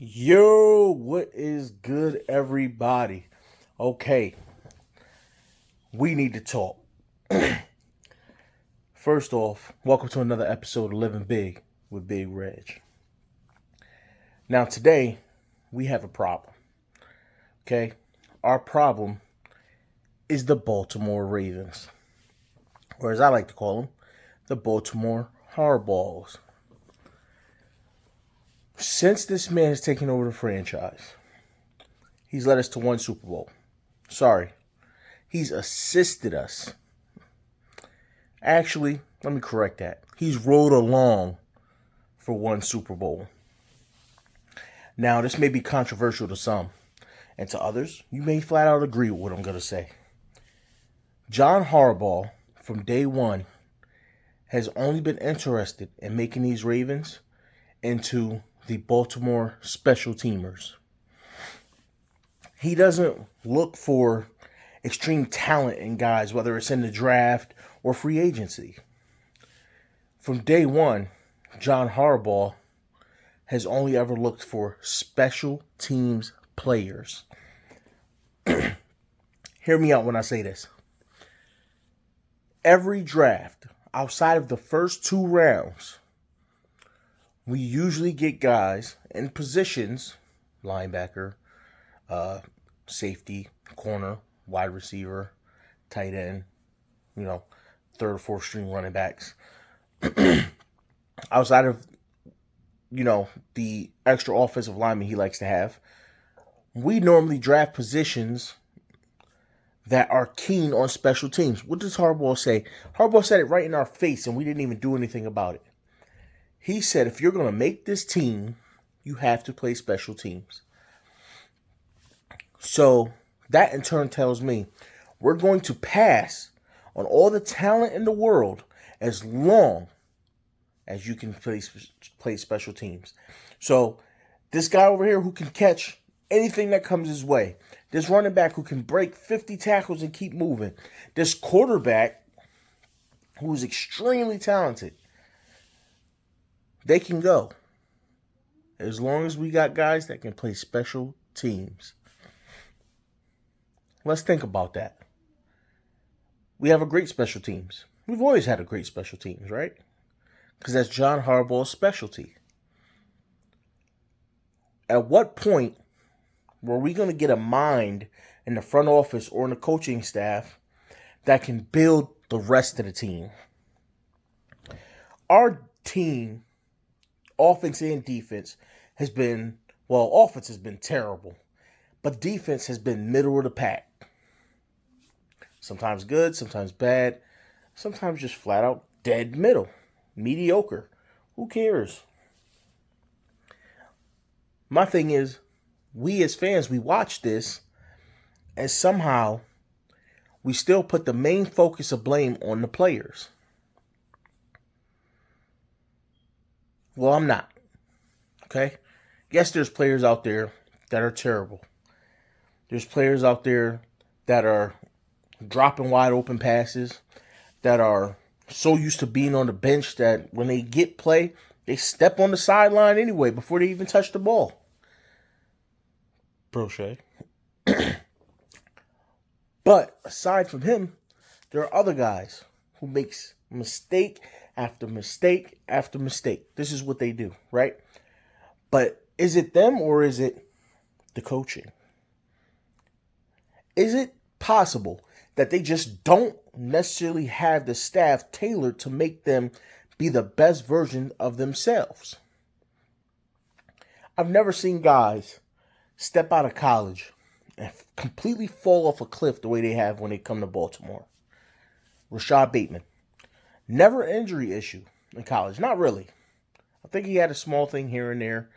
Yo, what is good, everybody? Okay, we need to talk. First off, welcome to another episode of Livin Big with Big Regg. Now, today, we have a problem. Okay, our problem is the Baltimore Ravens, or as I like to call them, the Baltimore Hardballs. Since this man has taken over the franchise, he's led us to one Super Bowl. Sorry, he's assisted us. Actually, let me correct that. He's rode along for one Super Bowl. Now, this may be controversial to some, and to others, you may flat out agree with what I'm going to say. John Harbaugh, from day one, has only been interested in making these Ravens into the Baltimore special teamers. He doesn't look for extreme talent in guys, whether it's in the draft or free agency. From day one, John Harbaugh has only ever looked for special teams players. Hear me out when I say this. Every draft, outside of the first two rounds, we usually get guys in positions, linebacker, safety, corner, wide receiver, tight end, third, fourth string running backs. Outside of, the extra offensive lineman he likes to have, we normally draft positions that are keen on special teams. What does Harbaugh say? Harbaugh said it right in our face, and we didn't even do anything about it. He said, if you're going to make this team, you have to play special teams. So that in turn tells me we're going to pass on all the talent in the world as long as you can play special teams. So this guy over here who can catch anything that comes his way, this running back who can break 50 tackles and keep moving, this quarterback who's extremely talented, they can go. As long as we got guys that can play special teams. Let's think about that. We have a great special teams. We've always had a great special teams, right? Because that's John Harbaugh's specialty. At what point were we going to get a mind in the front office or in the coaching staff that can build the rest of the team? Our team, offense and defense, has been, offense has been terrible, but defense has been middle of the pack. Sometimes good, sometimes bad, sometimes just flat out dead middle. Mediocre. Who cares? My thing is, we as fans, we watch this, and somehow we still put the main focus of blame on the players. Well, I'm not. Okay? Yes, there's players out there that are terrible. There's players out there that are dropping wide open passes, that are so used to being on the bench that when they get play, they step on the sideline anyway before they even touch the ball. Brochet. But aside from him, there are other guys who makes mistake after mistake after mistake. This is what they do, right? But is it them or is it the coaching? Is it possible that they just don't necessarily have the staff tailored to make them be the best version of themselves? I've never seen guys step out of college and completely fall off a cliff the way they have when they come to Baltimore. Rashad Bateman. Never an injury issue in college. Not really. I think he had a small thing here and there,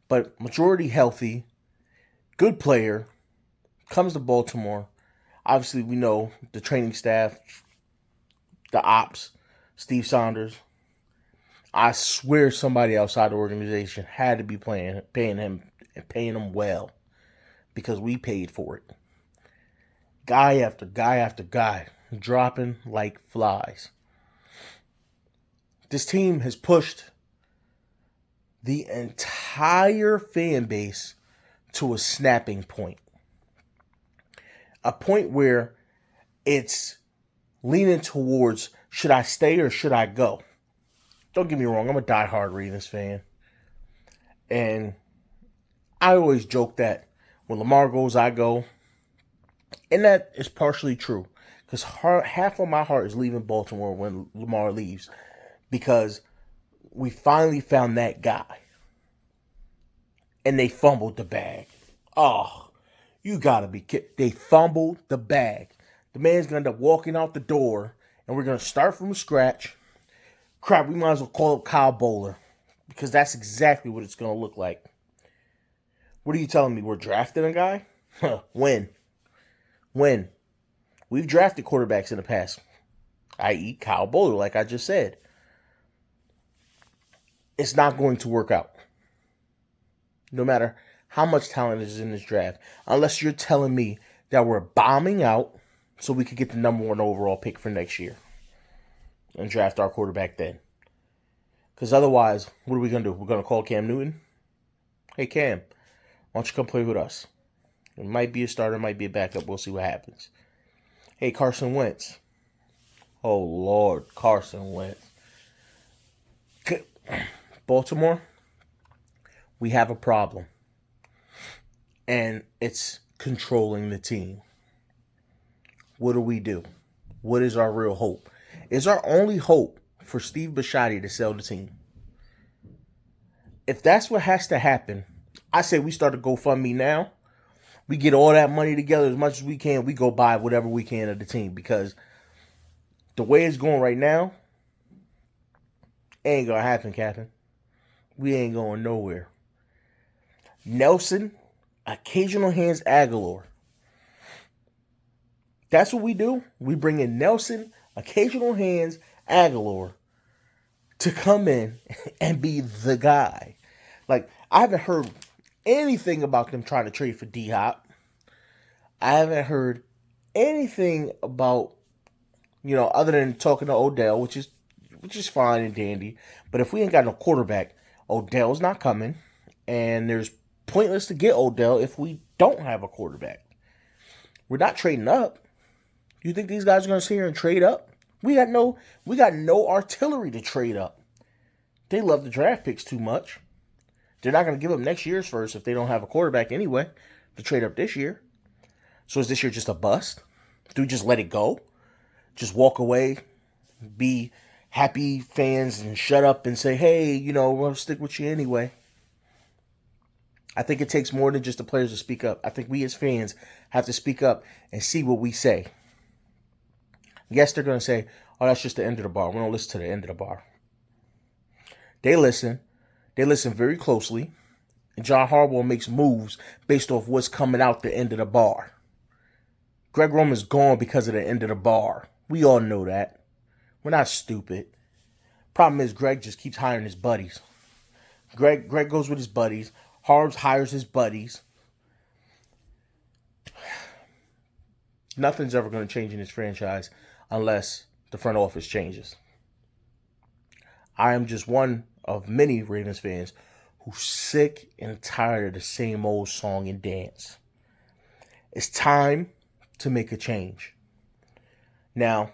but majority healthy, good player, comes to Baltimore. Obviously, we know the training staff, the ops, Steve Saunders. I swear somebody outside the organization had to be paying him and paying him well because we paid for it. Guy after guy after guy dropping like flies. This team has pushed the entire fan base to a snapping point. A point where it's leaning towards, should I stay or should I go? Don't get me wrong, I'm a diehard Ravens fan. And I always joke that when Lamar goes, I go. And that is partially true. Because half of my heart is leaving Baltimore when Lamar leaves. Because we finally found that guy. And they fumbled the bag. Oh, you gotta be kidding. They fumbled the bag. The man's gonna end up walking out the door. And we're gonna start from scratch. Crap, we might as well call up Kyle Bowler. Because that's exactly what it's gonna look like. What are you telling me? We're drafting a guy? When? We've drafted quarterbacks in the past, i.e. Kyle Bowler, like I just said. It's not going to work out. No matter how much talent is in this draft. Unless you're telling me that we're bombing out so we could get the number 1 overall pick for next year. And draft our quarterback then. Because otherwise, what are we going to do? We're going to call Cam Newton? Hey, Cam, why don't you come play with us? It might be a starter, might be a backup. We'll see what happens. Hey, Carson Wentz. Oh, Lord, Carson Wentz. Baltimore, we have a problem. And it's controlling the team. What do? What is our real hope? Is our only hope for Steve Bisciotti to sell the team? If that's what has to happen, I say we start a GoFundMe now. We get all that money together as much as we can. We go buy whatever we can of the team. Because the way it's going right now, ain't going to happen, Captain. We ain't going nowhere. Nelson, occasional hands Aguilar. That's what we do. We bring in Nelson, occasional hands Aguilar to come in and be the guy. Like, I haven't heard anything about them trying to trade for D-Hop. I haven't heard anything about, other than talking to Odell, which is fine and dandy. But if we ain't got no quarterback, Odell's not coming. And there's pointless to get Odell if we don't have a quarterback. We're not trading up. You think these guys are going to sit here and trade up? We got no artillery to trade up. They love the draft picks too much. They're not going to give up next year's first if they don't have a quarterback anyway to trade up this year. So is this year just a bust? Do we just let it go? Just walk away, be happy fans and shut up and say, hey, we'll stick with you anyway. I think it takes more than just the players to speak up. I think we as fans have to speak up and see what we say. Yes, they're going to say, oh, that's just the end of the bar. We don't listen to the end of the bar. They listen. They listen very closely. And John Harbaugh makes moves based off what's coming out the end of the bar. Greg Roman's gone because of the end of the bar. We all know that. We're not stupid. Problem is, Greg just keeps hiring his buddies. Greg goes with his buddies. Harbs hires his buddies. Nothing's ever going to change in this franchise unless the front office changes. I am just one of many Ravens fans who's sick and tired of the same old song and dance. It's time to make a change. Now,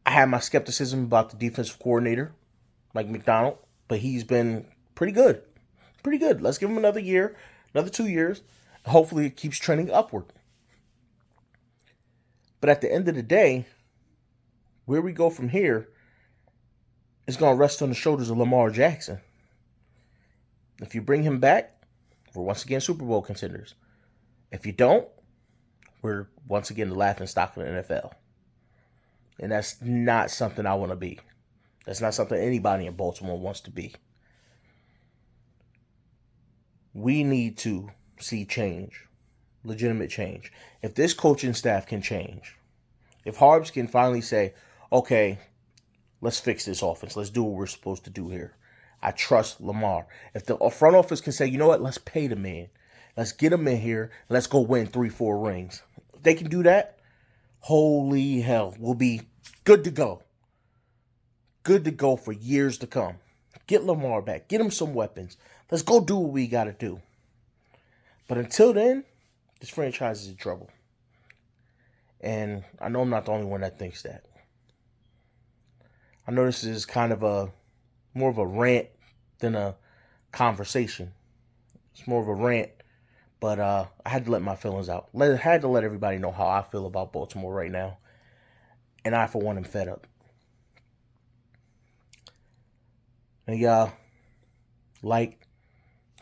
I have my skepticism about the defensive coordinator, Mike McDonald, but he's been pretty good. Pretty good. Let's give him another year, another 2 years. Hopefully it keeps trending upward. But at the end of the day, where we go from here is going to rest on the shoulders of Lamar Jackson. If you bring him back, we're once again Super Bowl contenders. If you don't, we're once again the laughingstock of the NFL. And that's not something I want to be. That's not something anybody in Baltimore wants to be. We need to see change. Legitimate change. If this coaching staff can change, if Harbs can finally say, okay, let's fix this offense. Let's do what we're supposed to do here. I trust Lamar. If the front office can say, you know what, let's pay the man. Let's get him in here. Let's go win 3-4 rings. If they can do that, holy hell, we'll be good to go. Good to go for years to come. Get Lamar back. Get him some weapons. Let's go do what we got to do. But until then, this franchise is in trouble. And I know I'm not the only one that thinks that. I know this is kind of more of a rant than a conversation. It's more of a rant, but I had to let my feelings out. I had to let everybody know how I feel about Baltimore right now. And I, for one, am fed up. And y'all, like,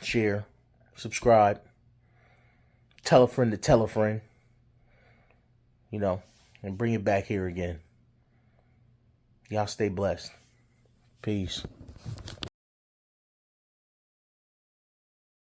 share, subscribe, tell a friend to tell a friend, and bring it back here again. Y'all stay blessed. Peace.